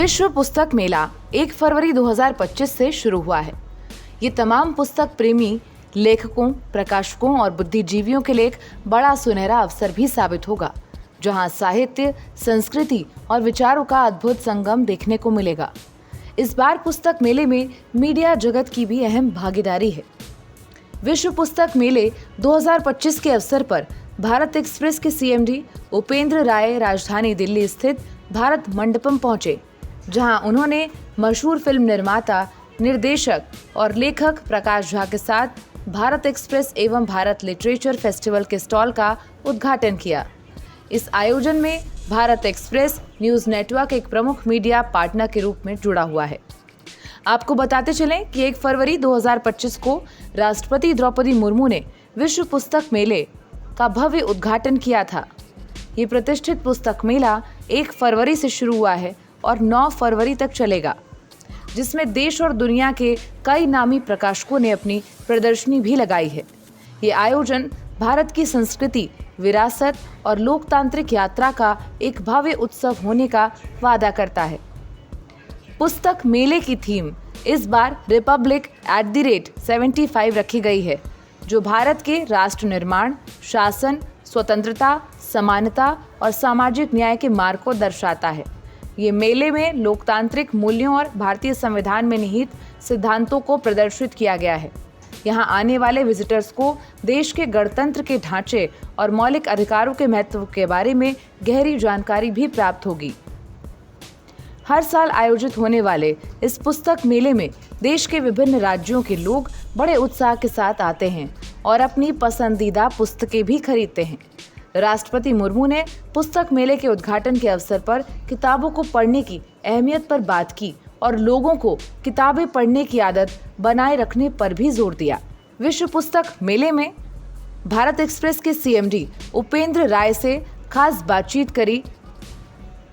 विश्व पुस्तक मेला 1 फरवरी 2025 से शुरू हुआ है। ये तमाम पुस्तक प्रेमी लेखकों, प्रकाशकों और बुद्धिजीवियों के लिए एक बड़ा सुनहरा अवसर भी साबित होगा, जहां साहित्य, संस्कृति और विचारों का अद्भुत संगम देखने को मिलेगा। इस बार पुस्तक मेले में मीडिया जगत की भी अहम भागीदारी है। विश्व पुस्तक मेले 2025 के अवसर पर भारत एक्सप्रेस के सीएमडी उपेंद्र राय राजधानी दिल्ली स्थित भारत मंडपम पहुंचे, जहां उन्होंने मशहूर फिल्म निर्माता, निर्देशक और लेखक प्रकाश झा के साथ भारत एक्सप्रेस एवं भारत लिटरेचर फेस्टिवल के स्टॉल का उद्घाटन किया। इस आयोजन में भारत एक्सप्रेस न्यूज नेटवर्क एक प्रमुख मीडिया पार्टनर के रूप में जुड़ा हुआ है। आपको बताते चलें कि 1 फरवरी 2025 को राष्ट्रपति द्रौपदी मुर्मू ने विश्व पुस्तक मेले का भव्य उद्घाटन किया था। ये प्रतिष्ठित पुस्तक मेला 1 फरवरी से शुरू हुआ है और 9 फरवरी तक चलेगा, जिसमें देश और दुनिया के कई नामी प्रकाशकों ने अपनी प्रदर्शनी भी लगाई है। ये आयोजन भारत की संस्कृति, विरासत और लोकतांत्रिक यात्रा का एक भव्य उत्सव होने का वादा करता है। पुस्तक मेले की थीम इस बार रिपब्लिक @75 रखी गई है, जो भारत के राष्ट्र निर्माण, शासन, स्वतंत्रता, समानता और सामाजिक न्याय के मार्ग को दर्शाता है। ये मेले में लोकतांत्रिक मूल्यों और भारतीय संविधान में निहित सिद्धांतों को प्रदर्शित किया गया है। यहाँ आने वाले विजिटर्स को देश के गणतंत्र के ढांचे और मौलिक अधिकारों के महत्व के बारे में गहरी जानकारी भी प्राप्त होगी। हर साल आयोजित होने वाले इस पुस्तक मेले में देश के विभिन्न राज्यों के लोग बड़े उत्साह के साथ आते हैं और अपनी पसंदीदा पुस्तकें भी खरीदते हैं। राष्ट्रपति मुर्मू ने पुस्तक मेले के उद्घाटन के अवसर पर किताबों को पढ़ने की अहमियत पर बात की और लोगों को किताबें पढ़ने की आदत बनाए रखने पर भी जोर दिया। विश्व पुस्तक मेले में भारत एक्सप्रेस के सीएमडी उपेंद्र राय से खास बातचीत करी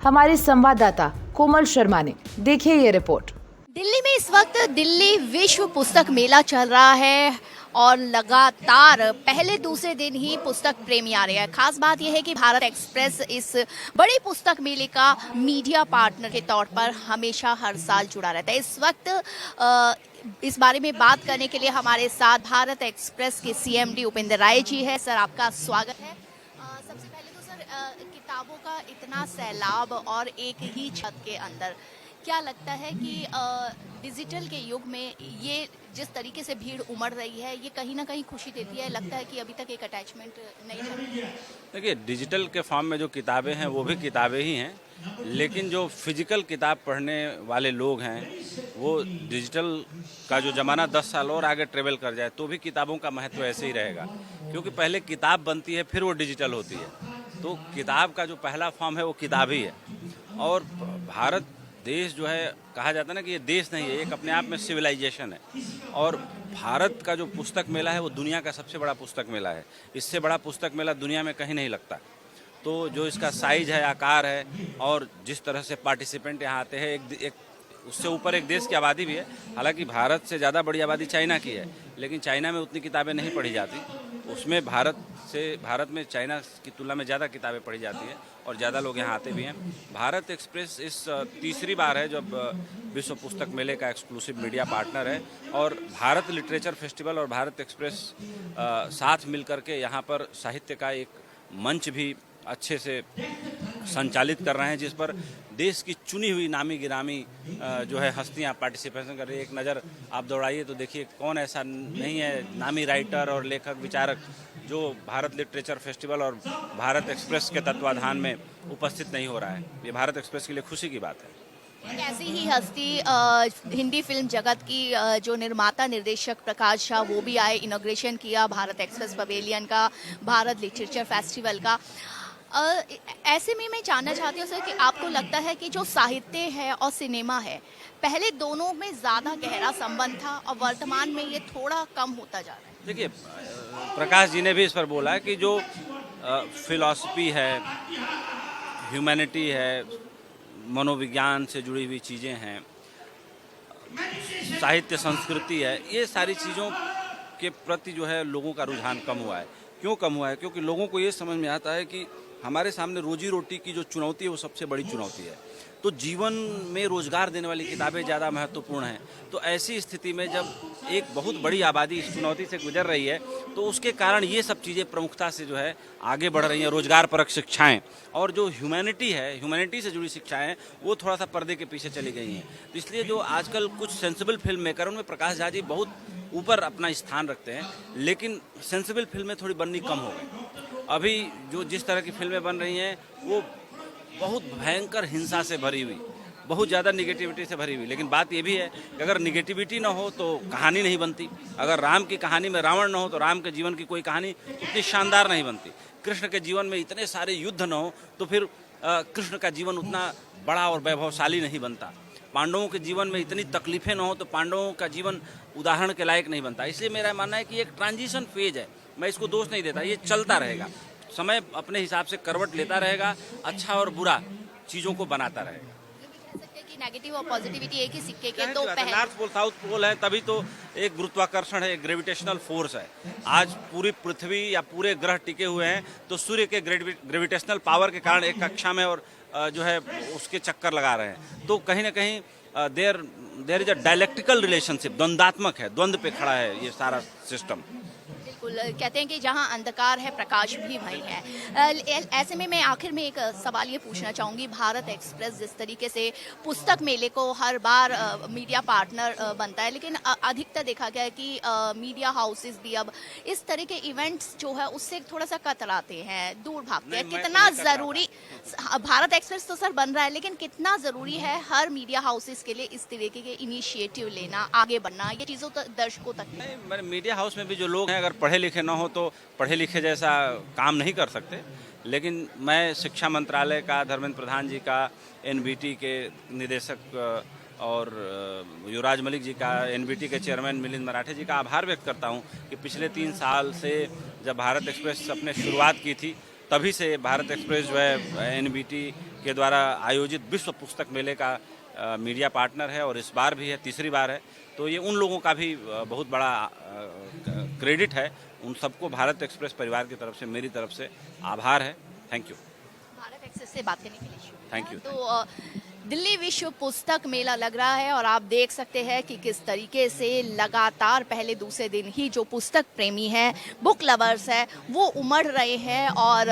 हमारे संवाददाता कोमल शर्मा ने। देखिए ये रिपोर्ट। दिल्ली में इस वक्त दिल्ली विश्व पुस्तक मेला चल रहा है और लगातार पहले दूसरे दिन ही पुस्तक प्रेमी आ रहे हैं। खास बात यह है कि भारत एक्सप्रेस इस बड़े पुस्तक मेले का मीडिया पार्टनर के तौर पर हमेशा हर साल जुड़ा रहता है। इस वक्त इस बारे में बात करने के लिए हमारे साथ भारत एक्सप्रेस के सीएमडी उपेंद्र राय जी है। सर, आपका स्वागत है। सबसे पहले तो सर, किताबों का इतना सैलाब और एक ही छत के अंदर, क्या लगता है कि डिजिटल के युग में ये जिस तरीके से भीड़ उमड़ रही है, ये कहीं ना कहीं खुशी देती है? लगता है कि अभी तक एक अटैचमेंट नहीं है? देखिए, डिजिटल के फॉर्म में जो किताबें हैं वो भी किताबें ही हैं, लेकिन जो फिजिकल किताब पढ़ने वाले लोग हैं वो डिजिटल का जो ज़माना 10 साल और आगे ट्रेवल कर जाए तो भी किताबों का महत्व ऐसे ही रहेगा, क्योंकि पहले किताब बनती है फिर वो डिजिटल होती है। तो किताब का जो पहला फॉर्म है वो किताब ही है। और भारत देश जो है, कहा जाता है ना कि ये देश नहीं है, एक अपने आप में सिविलाइजेशन है। और भारत का जो पुस्तक मेला है वो दुनिया का सबसे बड़ा पुस्तक मेला है। इससे बड़ा पुस्तक मेला दुनिया में कहीं नहीं लगता। तो जो इसका साइज है, आकार है और जिस तरह से पार्टिसिपेंट यहाँ आते हैं, एक उससे ऊपर एक देश की आबादी भी है। हालांकि भारत से ज़्यादा बड़ी आबादी चाइना की है, लेकिन चाइना में उतनी किताबें नहीं पढ़ी जाती। उसमें भारत में चाइना की तुलना में ज़्यादा किताबें पढ़ी जाती हैं और ज़्यादा लोग यहाँ आते भी हैं। भारत एक्सप्रेस इस तीसरी बार है जब विश्व पुस्तक मेले का एक्सक्लूसिव मीडिया पार्टनर है, और भारत लिटरेचर फेस्टिवल और भारत एक्सप्रेस साथ मिलकर के यहाँ पर साहित्य का एक मंच भी अच्छे से संचालित कर रहे हैं, जिस पर देश की चुनी हुई नामी गिरामी जो है हस्तियां पार्टिसिपेशन कर रही है। एक नज़र आप दौड़ाइए तो देखिए कौन ऐसा नहीं है नामी राइटर और लेखक विचारक जो भारत लिटरेचर फेस्टिवल और भारत एक्सप्रेस के तत्वाधान में उपस्थित नहीं हो रहा है। ये भारत एक्सप्रेस के लिए खुशी की बात है। एक ऐसी ही हस्ती हिंदी फिल्म जगत की जो निर्माता निर्देशक प्रकाश झा, वो भी आए, इनॉग्रेशन किया भारत एक्सप्रेस पवेलियन का, भारत लिटरेचर फेस्टिवल का। ऐसे में मैं जानना चाहती हूँ सर कि आपको लगता है कि जो साहित्य है और सिनेमा है, पहले दोनों में ज़्यादा गहरा संबंध था और वर्तमान में ये थोड़ा कम होता जा रहा है? देखिए, प्रकाश जी ने भी इस पर बोला है कि जो फिलॉसफी है, ह्यूमैनिटी है, मनोविज्ञान से जुड़ी हुई चीज़ें हैं, साहित्य संस्कृति है, ये सारी चीज़ों के प्रति जो है लोगों का रुझान कम हुआ है। क्यों कम हुआ है? क्योंकि लोगों को ये समझ में आता है कि हमारे सामने रोजी रोटी की जो चुनौती है वो सबसे बड़ी चुनौती है। तो जीवन में रोजगार देने वाली किताबें ज़्यादा महत्वपूर्ण हैं। तो ऐसी स्थिति में जब एक बहुत बड़ी आबादी इस चुनौती से गुजर रही है तो उसके कारण ये सब चीज़ें प्रमुखता से जो है आगे बढ़ रही हैं। रोजगार परक शिक्षाएं और जो ह्यूमैनिटी है, ह्यूमैनिटी से जुड़ी शिक्षाएं, वो थोड़ा सा पर्दे के पीछे चली गई हैं। तो इसलिए जो आजकल कुछ सेंसिबल फिल्म मेकर, उनमें प्रकाश झा जी बहुत ऊपर अपना स्थान रखते हैं, लेकिन सेंसिबल फिल्में थोड़ी बननी कम हो गई। अभी जो जिस तरह की फिल्में बन रही हैं वो बहुत भयंकर हिंसा से भरी हुई, बहुत ज़्यादा निगेटिविटी से भरी हुई। लेकिन बात ये भी है कि अगर निगेटिविटी ना हो तो कहानी नहीं बनती। अगर राम की कहानी में रावण ना हो तो राम के जीवन की कोई कहानी उतनी शानदार नहीं बनती। कृष्ण के जीवन में इतने सारे युद्ध ना हो तो फिर कृष्ण का जीवन उतना बड़ा और वैभवशाली नहीं बनता। पांडवों के जीवन में इतनी तकलीफें ना हो तो पांडवों का जीवन उदाहरण के लायक नहीं बनता। इसलिए मेरा मानना है कि एक ट्रांजिशन फेज है, मैं इसको दोष नहीं देता, ये चलता रहेगा। समय अपने हिसाब से करवट लेता रहेगा, अच्छा और बुरा चीज़ों को बनाता रहेगा। कि नेगेटिव और पॉजिटिविटी एक ही सिक्के के दो पहलू। नॉर्थ पोल साउथ पोल है, तभी तो एक गुरुत्वाकर्षण है, एक ग्रेविटेशनल फोर्स है। आज पूरी पृथ्वी या पूरे ग्रह टिके हुए हैं तो सूर्य के ग्रेविटेशनल पावर के कारण एक कक्षा में और जो है उसके चक्कर लगा रहे हैं। तो कहीं ना कहीं there is a dialectical relationship, द्वंद्वात्मक है, द्वंद्व पे खड़ा है ये सारा सिस्टम। बिल्कुल, कहते हैं कि जहां अंधकार है प्रकाश भी वहीं है। ऐसे में मैं आखिर में एक सवाल ये पूछना चाहूँगी, भारत एक्सप्रेस जिस तरीके से पुस्तक मेले को हर बार मीडिया पार्टनर बनता है, लेकिन अधिकतर देखा गया है कि मीडिया हाउसेस भी अब इस तरह के इवेंट्स जो है उससे थोड़ा सा कतराते हैं, दूर भागते हैं। कितना ज़रूरी भारत एक्सप्रेस तो सर बन रहा है, लेकिन कितना ज़रूरी है हर मीडिया हाउसेस के लिए इस तरीके के इनिशिएटिव लेना, आगे बढ़ना, ये चीज़ों तक दर्शकों तक? नहीं, मीडिया हाउस में भी जो लोग हैं अगर पढ़े लिखे ना हो तो पढ़े लिखे जैसा काम नहीं कर सकते। लेकिन मैं शिक्षा मंत्रालय का, धर्मेंद्र प्रधान जी का, एनबीटी के निदेशक और युवराज मलिक जी का, एनबीटी के चेयरमैन मिलिंद मराठे जी का आभार व्यक्त करता हूं कि पिछले 3 साल से जब भारत एक्सप्रेस अपने शुरुआत की थी तभी से भारत एक्सप्रेस जो है एनबीटी के द्वारा आयोजित विश्व पुस्तक मेले का मीडिया पार्टनर है और इस बार भी है, तीसरी बार है। तो ये उन लोगों का भी बहुत बड़ा क्रेडिट है। उन सबको भारत एक्सप्रेस परिवार की तरफ से, मेरी तरफ से आभार है। Thank you. भारत एक्सप्रेस से बात करने के लिए थैंक यू। तो दिल्ली विश्व पुस्तक मेला लग रहा है और आप देख सकते हैं कि किस तरीके से लगातार पहले दूसरे दिन ही जो पुस्तक प्रेमी हैं, बुक लवर्स हैं, वो उमड़ रहे हैं और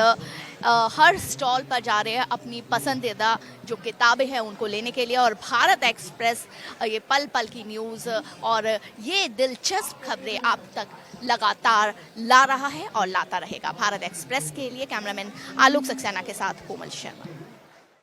हर स्टॉल पर जा रहे हैं अपनी पसंदीदा जो किताबें हैं उनको लेने के लिए। और भारत एक्सप्रेस ये पल पल की न्यूज़ और ये दिलचस्प खबरें आप तक लगातार ला रहा है और लाता रहेगा। भारत एक्सप्रेस के लिए कैमरामैन आलोक सक्सेना के साथ कोमल शर्मा।